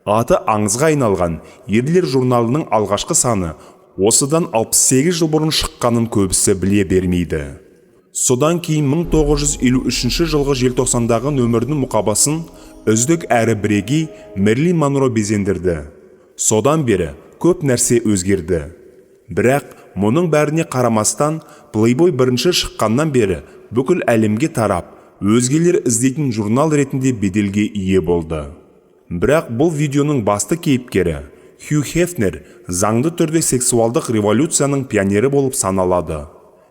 Аты аңызға айналған ерлер журналының алғашқы саны осыдан 68 жыл бұрын шыққанын көбісі біле бермейді. Содан кейін 1953 жылғы желтоқсандағы нөмірдің мұқабасын үздік әрі бірегей Мерлин Монро безендірді. Содан бері көп нәрсе өзгерді. Бірақ мұның бәріне қарамастан Playboy бірінші шыққаннан бері бүкіл әлемге тарап, өзгелер іздейтін журнал ретінде беделге ие болды. Бірақ бұл видеоның басты кейіпкері Хью Хефнер заңды түрде сексуалдық революцияның пионері болып саналады.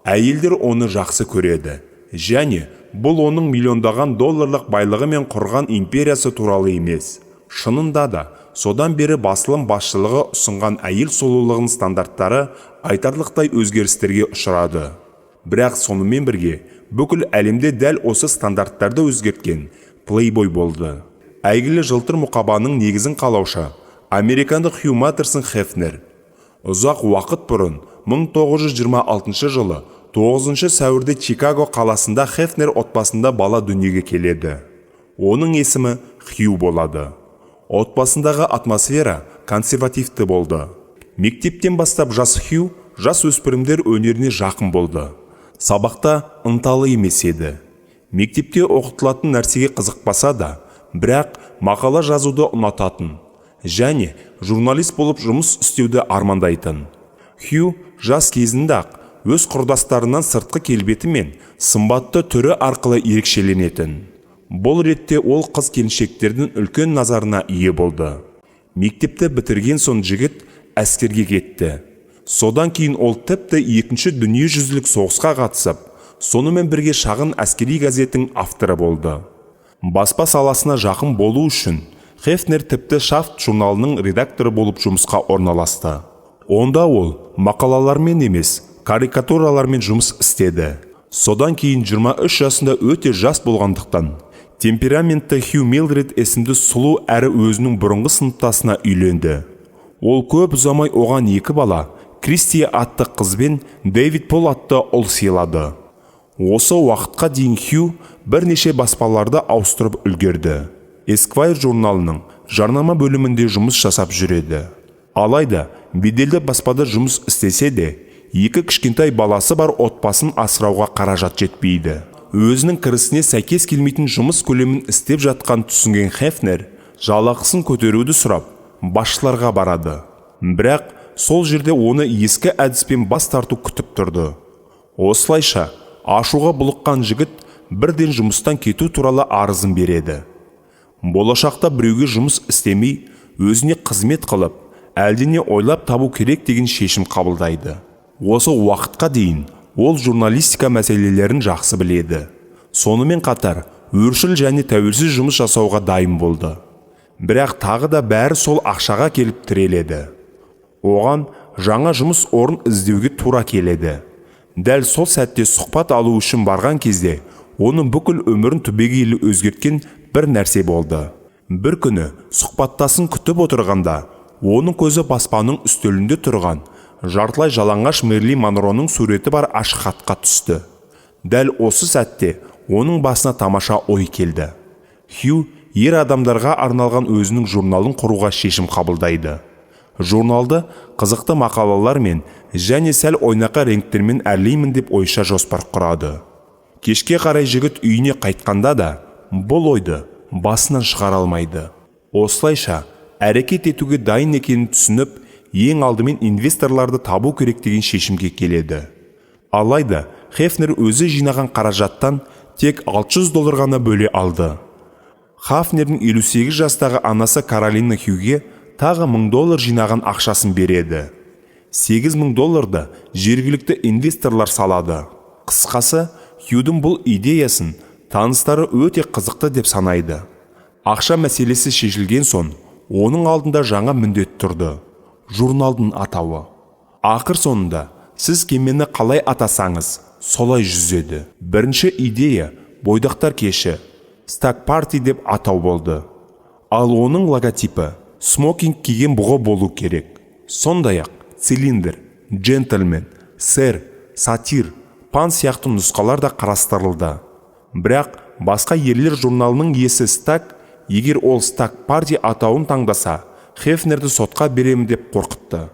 Әйелдер оны жақсы көреді. Және бұл оның миллиондаған долларлық байлығы мен құрған империясы туралы емес. Шынында да, содан бері басылым басшылығы ұсынған әйел сұлулығының стандарттары айтарлықтай өзгерістерге ұшырады. Бірақ сонымен бірге, бүкіл әлемде дәл осы стандарттарды өзгерткен Playboy болды. Әйгілі жылтыр мұқабаның негізін қалаушы американдық Хью Маттерсон Хефнер. Ұзақ уақыт бұрын 1926 жылы 9 сәуірде Чикаго қаласында Хефнер отбасында бала дүниеге келеді. Оның есімі Хью болады. Отбасындағы атмосфера консервативті болды. Мектептен бастап жас Хью жас өспірімдер өнеріне жақын болды. Сабақта ынталы емес еді. Мектепте оқытылатын нәрсеге қызықпаса да, бірақ мақала жазуды ұнататын және журналист болып жұмыс істеуді армандайтын. Хью жас кезінде-ақ өз құрдастарынан сыртқы келбеті мен сымбатты түрі арқылы ерекшеленетін. Бұл ретте ол қыз-келіншектердің үлкен назарына ие болды. Мектепті бітірген соң жігіт әскерге кетті. Содан кейін ол тіпті екінші дүниежүзілік соғысқа қатысып, сонымен бірге шағын әскери газеттің авторы болды. Баспа саласына жақын болу үшін Хефнер тіпті Шафт журналының редакторы болып жұмысқа орналасты. Онда ол мақалалармен емес, карикатуралармен жұмыс істеді. Содан кейін 23 жасында өте жас болғандықтан, темпераментті Хью Милдред есімді сұлу әрі өзінің бұрынғы сыныптасына үйленді. Ол көп ұзамай оған 2 бала, Кристия атты қыз бен Дэвид Пол атты ұл сыйлады. Осы уақытқа дейін Хью бірнеше баспаларды ауыстырып үлгерді. Esquire журналының жарнама бөлімінде жұмыс жасап жүреді. Алайда, беделді баспада жұмыс істесе де, 2 кішкентай баласы бар отбасын асырауға қаражат жетпейді. Өзінің кірісіне сәйкес келмейтін жұмыс көлемін істеп жатқан түсінген Хефнер, жалақысын көтеруді сұрап, басшыларға барады. Бірақ сол жерде оны ескі әдіспен бас тарту күтіп тұрды. Осылайша, ашуға бұлыққан жігіт бірден жұмыстан кету туралы арызын береді. Болашақта біреуге жұмыс істемей, өзіне қызмет қылып, әлдене ойлап табу керек деген шешім қабылдайды. Осы уақытқа дейін ол журналистика мәселелерін жақсы біледі. Сонымен қатар, өршіл және тәуелсіз жұмыс жасауға дайын болды. Бірақ тағы да бәрі сол ақшаға келіп тіреледі. Оған жаңа жұмыс орын іздеуге тура келеді. Дәл сол сәтте сұхбат алу үшін барған кезде, оның бүкіл өмірін түбегейлі өзгерткен бір нәрсе болды. Бір күні сұхбаттасын күтіп отырғанда, оның көзі баспаның үстелінде тұрған жартылай жалаңаш Мерлин Монроның суреті бар ашық хатқа түсті. Дәл осы сәтте оның басына тамаша ой келді. Хью ер адамдарға арналған өзінің журналын құруға шешім қабылдайды. Журналды қызықты мақалалар мен және сәл ойнақы реңктермен әрлеймін деп ойша жоспар құрады. Кешке қарай жігіт үйіне қайтқанда да бұл ойды басынан шығара алмайды. Осылайша әрекет етуге дайын екенін түсініп, ең алдымен инвесторларды табу керек деген шешімге келеді. Алайда Хефнер өзі жинаған қаражаттан тек $600 ғана бөле алды. Хафнердің 58 жастағы анасы Каролина Хьюге тағы $1000 жинаған ақшасын береді. $8000 жергілікті инвесторлар салады. Қысқасы, Хьюдің бұл идеясын таныстары өте қызықты деп санайды. Ақша мәселесі шешілген соң, оның алдында жаңа міндет тұрды. Журналдың атауы. Ақыр соңында, сіз кемені қалай атасаңыз, солай жүзеді. Бірінші идея бойдақтар кеші, Stag Party деп атау болды. Ал оның логотипі смокинг киген бұғы болу керек. Сондай-ақ цилиндр, джентльмен, сэр, сатир, пан сияқты нұсқалар да қарастырылды. Бірақ басқа ерлер журналының иесі Стаг егер ол Стак Парти атауын таңдаса, Хефнерді сотқа беремін деп қорқытты.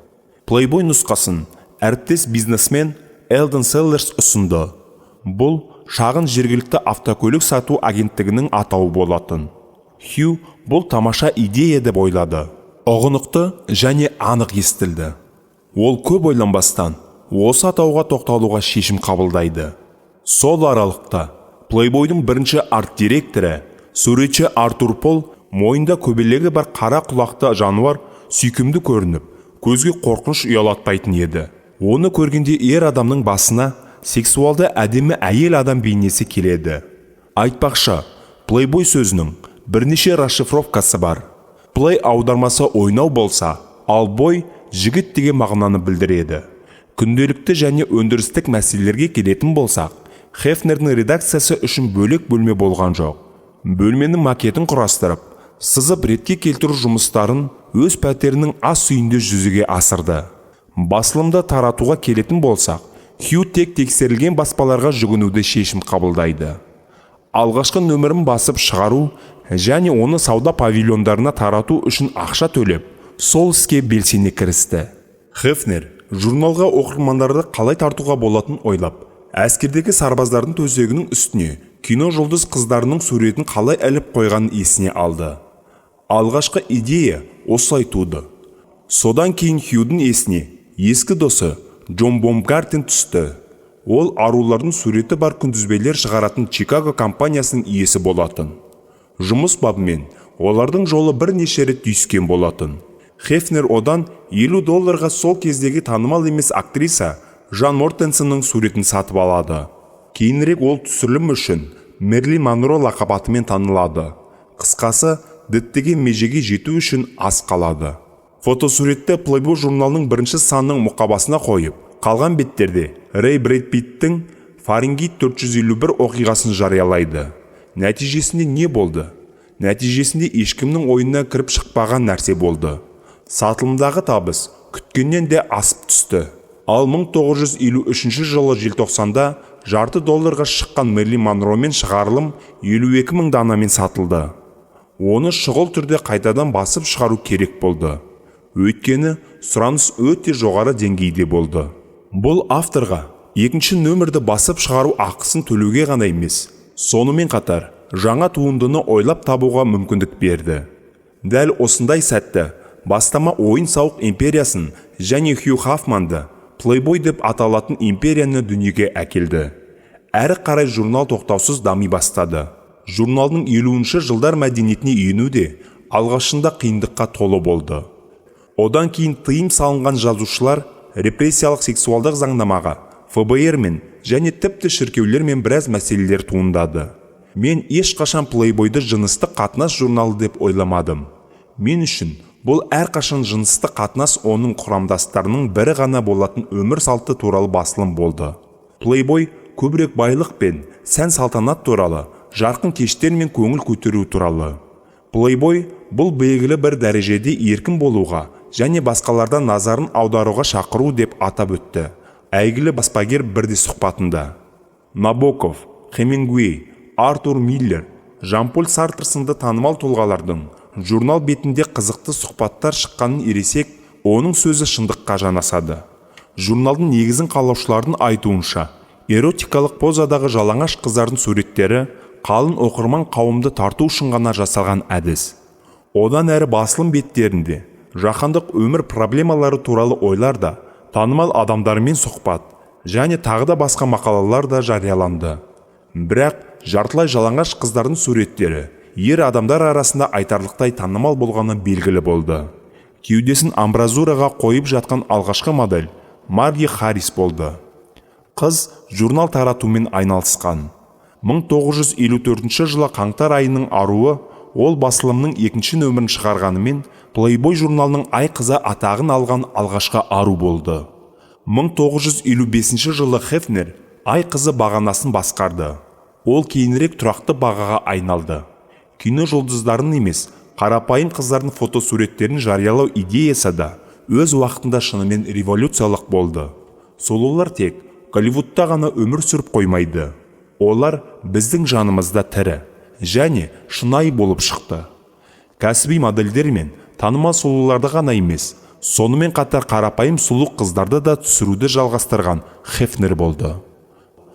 Playboy нұсқасын әріптес бизнесмен Элден Селлерс ұсынды. Бұл шағын жергілікті автокөлік сату агенттігінің атауы болатын. Хью бұл тамаша идея деп ойлады. Ұғынықты және анық естілді. Ол көп ойланбастан осы атауға тоқталуға шешім қабылдайды. Сол аралықта Playboy'дың бірінші арт-директоры, суретші Артур Пол мойында көбелегі бар қара құлақты жануар сүйкімді көрініп, көзге қорқыныш ұялатпайтын еді. Оны көргенде ер адамның басына сексуалды әдемі әйел адам бейнесі келеді. Айтпақшы, Playboy сөзінің бірнеше расшифровкасы бар. Play аудармасы ойнау болса, ал boy жігіт деген мағынаны білдіреді. Күнделікті және өндірістік мәселелерге келетін болсақ, Хефнердің редакциясы үшін бөлек бөлме болған жоқ. Бөлменің макетін құрастырып, сызып ретке келтіру жұмыстарын өз пәтерінің ас үйінде жүзеге асырды. Басылымды таратуға келетін болсақ, Хью тек тексерілген баспаларға жүгінуді шешім қабылдайды. Алғашқы нөмірін басып шығару және оны сауда павильондарына тарату үшін ақша төлеп, сол іске белсене кірісті. Хефнер журналға оқырмандарды қалай тартуға болатын ойлап, әскердегі сарбаздардың төсегінің үстіне кино жұлдыз қыздарының суретін қалай іліп қойғанын есіне алды. Алғашқы идея осылай туды. Содан кейін Хьюдің есіне ескі досы Джон Бомгартен түсті. Ол арулардың суреті бар күнтізбелер шығаратын Чикаго компаниясының иесі болатын. Жұмыс бабымен олардың жолы бірнеше рет түйіскен болатын. Хефнер одан $50 сол кездегі танымал емес актриса Жан Мортенсонның суретін сатып алады. Кейінірек ол түсірілім үшін Мерлин Монро лақап атымен танылады. Қысқасы, діттеген межеге жету үшін аз қалады. Фотосуретті Playboy журналының бірінші санның мұқабасына қойып, қалған беттерде Рэй Брэдпиттің Фаренгейт 451 оқиғасын жариялайды. Нәтижесінде не болды? Нәтижесінде ешкімнің ойына кіріп шықпаған нәрсе болды. Сатылымдағы табыс күткеннен де асып түсті. Ал 1953 жылы желтоқсанда $0.50 шыққан Мерлин Монромен шығарылым 52.000 данамен сатылды. Оны шұғыл түрде қайтадан басып шығару керек болды. Өйткені сұраныс өте жоғары деңгейде болды. Бұл авторға екінші нөмірді басып шығару ақысын төлеуге ғана емес, сонымен қатар жаңа туындыны ойлап табуға мүмкіндік берді. Дәл осындай сәтті бастама ойын-сауық империясын және Хью Хафманды Playboy деп аталатын империяны дүниеге әкелді. Әрі қарай журнал тоқтаусыз дами бастады. Журналдың 50-ші жылдар мәдениетіне ену де алғашында қиындыққа толы болды. Одан кейін тыйым салынған жазушылар репрессиялық сексуалдық заңнамаға, ФБР мен және тіпті шіркеулермен біраз мәселелер туындады. Мен ешқашан Playboy'ды жыныстық қатынас журналы деп ойламадым. Мен үшін бұл әрқашан жыныстық қатынас оның құрамдастарының бірі ғана болатын өмір салты туралы басылым болды. Playboy көбірек байлық пен сән салтанат туралы, жарқын кештер мен көңіл көтеру туралы. Playboy бұл белгілі бір дәрежеде еркін болуға және басқалардан назарын аударуға шақыру деп атап өтті. Әйгілі баспагер бірде сұхбатында. Набоков, Хемингуэй, Артур Миллер, Жан-Поль Сартр сынды танымал тұлғалардың журнал бетінде қызықты сұхбаттар шыққанын ересек, оның сөзі шындыққа жанасады. Журналдың негізін қалаушылардың айтуынша, эротикалық позадағы жалаңаш қыздардың суреттері қалың оқырман қауымды тарту үшін ғана жасалған әдіс. Одан әрі басылым беттерінде жаһандық өмір проблемалары туралы ойлар да, танымал адамдармен сұхбат және тағы да басқа мақалалар да жарияланды. Бірақ жартылай жалаңаш қыздардың суреттері ер адамдар арасында айтарлықтай танымал болғаны белгілі болды. Кеудесін амбразураға қойып жатқан алғашқы модель Марги Харрис болды. Қыз журнал таратумен айналысқан. 1954 жылы қаңтар айының аруы ол басылымның екінші нөмірін шығарғанымен Playboy журналының ай қызы атағын алған алғашқы ару болды. 1955 жылы Хефнер ай қызы бағанасын басқарды. Ол кейінірек тұрақты бағаға айналды. Кино жұлдыздарын емес, қарапайым қыздардың фотосуреттерін жариялау идеясы да өз уақытында шынымен революциялық болды. Сұлулар тек Голливудта ғана өмір сүріп қоймайды. Олар біздің жанымызда тірі және шынайы болып шықты. Кәсіби модельдер мен танымал сұлуларды ғана емес, сонымен қатар қарапайым сұлу қыздарды да түсіруді жалғастырған Хефнер болды.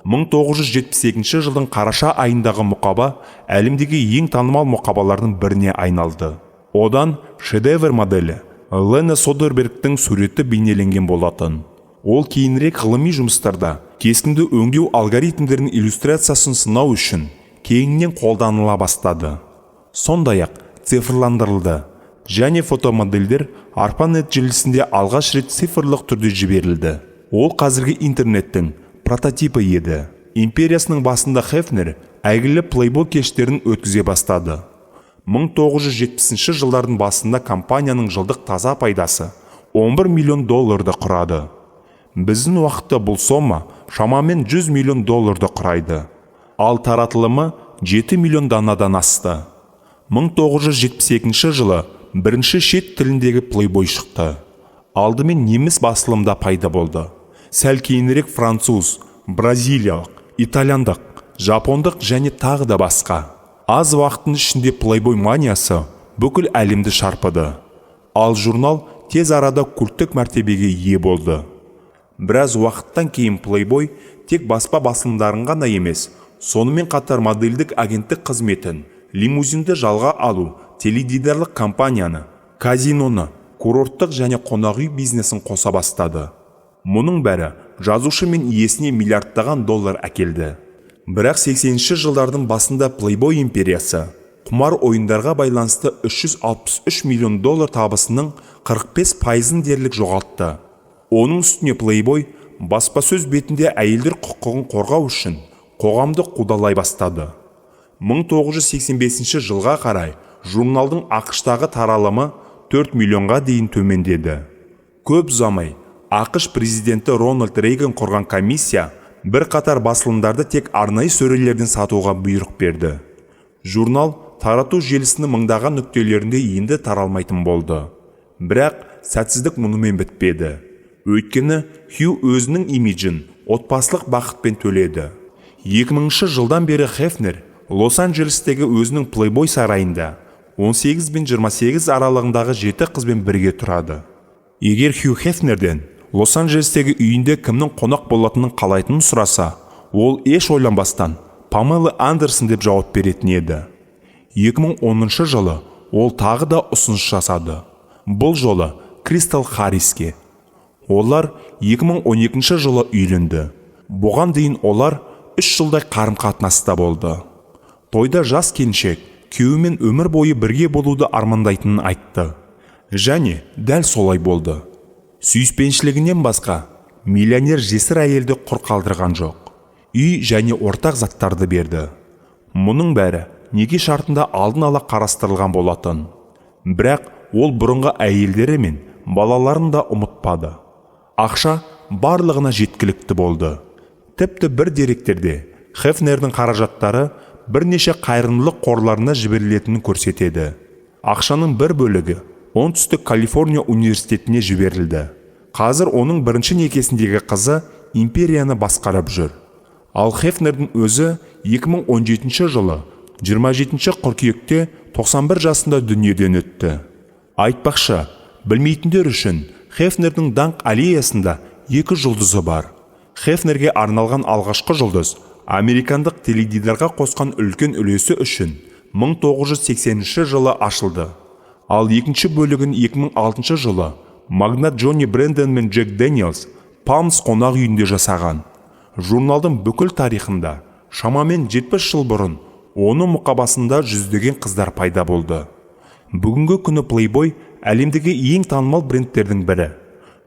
1972 жылдың қараша айындағы мұқаба әлемдегі ең танымал мұқабалардың біріне айналды. Одан шедевр моделі Лена Содербергтің суреті бейнеленген болатын. Ол кейінірек ғылыми жұмыстарда кескінді өңдеу алгоритмдерінің иллюстрациясын сынау үшін кеңінен қолданыла бастады. Сондай-ақ цифрландырылды және фотомодельдер ARPANET желісінде алғаш рет цифрлық түрде жіберілді. Ол қазіргі интернеттің прототипі еді. Империясының басында Хефнер әйгілі Playboy кештерін өткізе бастады. 1970 жылдардың басында компанияның жылдық таза пайдасы $11 миллион құрады. Біздің уақытта бұл сома шамамен $100 миллион құрайды. Ал таратылымы 7 миллион данадан асты. 1972 жылы бірінші шет тіліндегі Playboy шықты. Алдымен неміс басылымда пайда болды. Сәл кейінірек француз, бразилиялық, итальяндық, жапондық және тағы да басқа. Аз уақыттың ішінде Playboy маниясы бүкіл әлемді шарпыды. Ал журнал тез арада культтік мәртебеге ие болды. Біраз уақыттан кейін Playboy тек баспа басылымдарын ғана емес, сонымен қатар модельдік агенттік қызметін, лимузинді жалға алу, теледидарлық компанияны, казиноны, курорттық және қонақ үй бизнесін қоса бастады. Мұның бәрі жазушы мен иесіне миллиардтаған доллар әкелді. Бірақ 80-ші жылдардың басында Playboy империясы құмар ойындарға байланысты $363 миллион табысының 45% дерлік жоғалтты. Оның үстіне Playboy баспасөз бетінде әйелдер құқығын қорғау үшін қоғамды қудалай бастады. 1985 жылға қарай журналдың ақштағы таралымы 4 миллионға дейін төмендеді. Көп ұзамай ақш президенті Рональд Рейган құрған комиссия бір қатар басылымдарды тек арнайы сөрелерден сатуға бұйрық берді. Журнал тарату желісінің мыңдаған нүктелерінде енді таралмайтын болды. Бірақ сәтсіздік мұнымен бітпеді. Өйткені Хью өзінің имиджін отбасылық бақытпен төледі. 2000 жылдан бері Хефнер Лос-Анджелестегі өзінің Playboy сарайында 18 бен 28 аралығындағы 7 қызбен бірге тұрады. Егер Хью Хефнерден Лос-Анджелестегі үйінде кімнің қонақ болатынын қалайтынын сұраса, ол еш ойланбастан Памела Андерсон деп жауап беретін еді. 2010 жылы ол тағы да ұсыныс жасады. Бұл жолы Кристал Харриске. Олар 2012 жылы үйленді. Бұған дейін олар 3 жылдай қарым-қатынаста болды. Тойда жас келіншек күйеуімен өмір бойы бірге болуды армандайтынын айтты. Және дәл солай болды. Сүйіспеншілігінен басқа миллионер жесір әйелді құр қалдырған жоқ. Үй және ортақ заттарды берді. Мұның бәрі неке шартында алдын ала қарастырылған болатын. Бірақ ол бұрынғы әйелдері мен балаларын да ұмытпады. Ақша барлығына жеткілікті болды. Тіпті бір деректерде Хефнердің қаражаттары бірнеше қайырымдылық қорларына жіберілетінін көрсетеді. Ақшаның бір бөлігі Оңтүстік Калифорния университетіне жіберілді. Қазір оның бірінші некесіндегі қызы империяны басқарып жүр. Ал Хефнердің өзі 2017 жылы 27 қыркүйекте 91 жасында дүниеден өтті. Айтпақшы, білмейтіндер үшін Хефнердің даңқ аллеясында 2 жұлдызы бар. Хефнерге арналған алғашқы жұлдыз американдық теледидарға қосқан үлкен үлесі үшін 1980 жылы ашылды. Ал екінші бөлігін 2006 жылы магнат Джонни Брэндон мен Джек Дэниелс Палмс қонақ үйінде жасаған. Журналдың бүкіл тарихында шамамен 70 жыл бұрын оның мұқабасында жүздеген қыздар пайда болды. Бүгінгі күні Playboy әлемдегі ең танымал брендтердің бірі.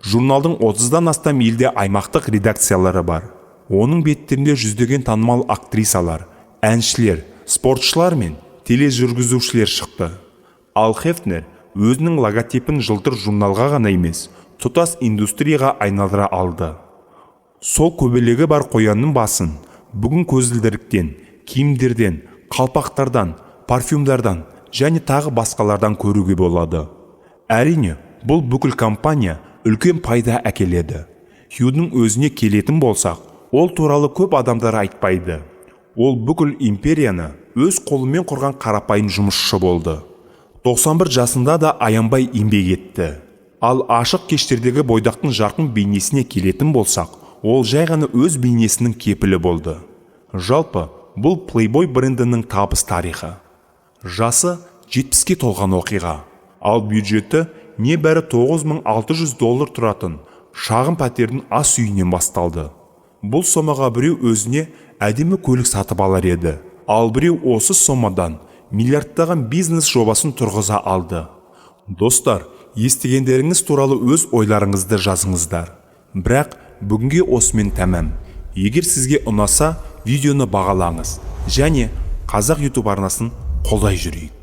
Журналдың 30-дан астам елде аймақтық редакциялары бар. Оның беттерінде жүздеген танымал актрисалар, әншілер, спортшылар мен тележүргізушілер шықты. Ал Хефнер өзінің логотипін жылтыр журналға ғана емес, тұтас индустрияға айналдыра алды. Сол көбелегі бар қоянның басын бүгін көзілдіріктен, киімдерден, қалпақтардан, парфюмдардан және тағы басқалардан көруге болады. Әрине, бұл бүкіл компания үлкен пайда әкеледі. Хьюдің өзіне келетін болсақ, ол туралы көп адамдар айтпайды. Ол бүкіл империяны өз қолымен құрған қарапайым жұмысшы болды. 91 жасында да аянбай еңбек етті. Ал ашық кештердегі бойдақтың жарқын бейнесіне келетін болсақ, ол жай ғана өз бейнесінің кепілі болды. Жалпы, бұл Playboy брендінің табыс тарихы. Жасы 70-ке толған оқиға, ал бюджеті небәрі $9600 тұратын шағын пәтердің ас үйінен басталды. Бұл сомаға біреу өзіне әдемі көлік сатып алар еді, ал біреу осы сомадан миллиардтаған бизнес жобасын тұрғыза алды. Достар, естігендеріңіз туралы өз ойларыңызды жазыңыздар. Бірақ бүгінге осымен тәмам. Егер сізге ұнаса, видеоны бағалаңыз және Қазақ YouTube арнасын қолдай жүрейік.